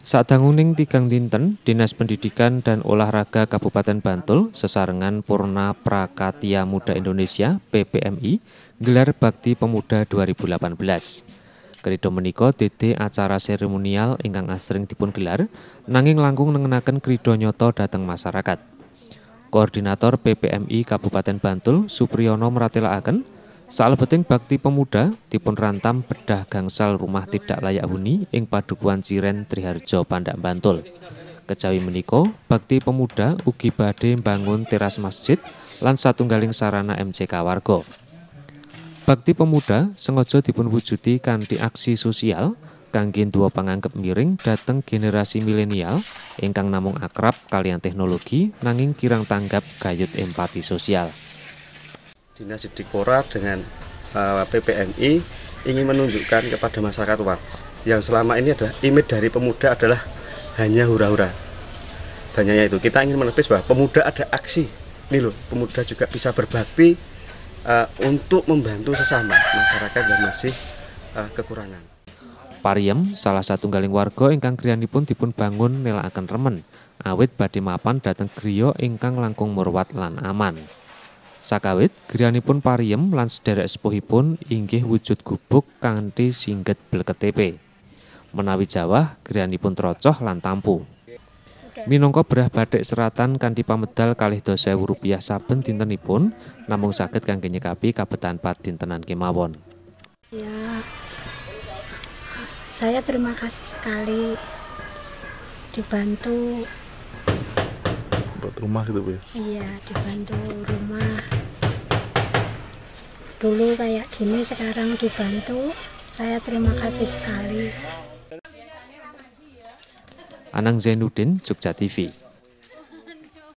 Sadanguning tigang dinten, Dinas Pendidikan dan Olahraga Kabupaten Bantul sesarengan Purna Prakatya Muda Indonesia (PPMI) gelar Bakti Pemuda 2018. Krida menika dede acara seremonial ingkang asring dipun gelar, nanging langkung nengenaken krida nyata dhateng masyarakat. Koordinator PPMI Kabupaten Bantul, Supriyono meratelaken, salebeting bakti pemuda dipun rantam bedah gangsal rumah tidak layak huni ing Padukuhan Ciren Triharjo Pandak Bantul. Kejawi menika, bakti pemuda ugi badhe mbangun teras masjid lan satunggaling sarana MCK warga. Bakti pemuda sengaja dipun wujudi kanthi aksi sosial kangge nduwa panganggep miring dhateng generasi milenial ingkang namung akrab kaliyan teknologi nanging kirang tanggap gayut empati sosial. Dinas Didikpora dengan PPMI ingin menunjukkan kepada masyarakat luas yang selama ini adalah image dari pemuda adalah hanya hura-hura. Dan hanya itu, kita ingin menepis bahwa pemuda ada aksi. Ini loh, pemuda juga bisa berbakti untuk membantu sesama masyarakat yang masih kekurangan. Pariem salah satunggaling warga ingkang griyanipun dipun bangun nelakaken remen awit badhe mapan dhateng griya ingkang langkung murwat lan aman. Sakawit griyanipun pariem lan sederek sepuhipun inggih wujud gubuk kanthi singget bleketipe. Menawi jawah griyanipun trocoh lan tampu. Minangka berah bathik seratan kanthi pamedal Rp2.000 saben dintenipun namung saged kangge nyekapi kabetan padintenan kemawon. Ya, saya terima kasih sekali dibantu. Buat rumah gitu Bu? Iya, dibantu rumah. Dulu kayak gini, sekarang dibantu. Saya terima kasih sekali. Anang Zainuddin, Jogja TV.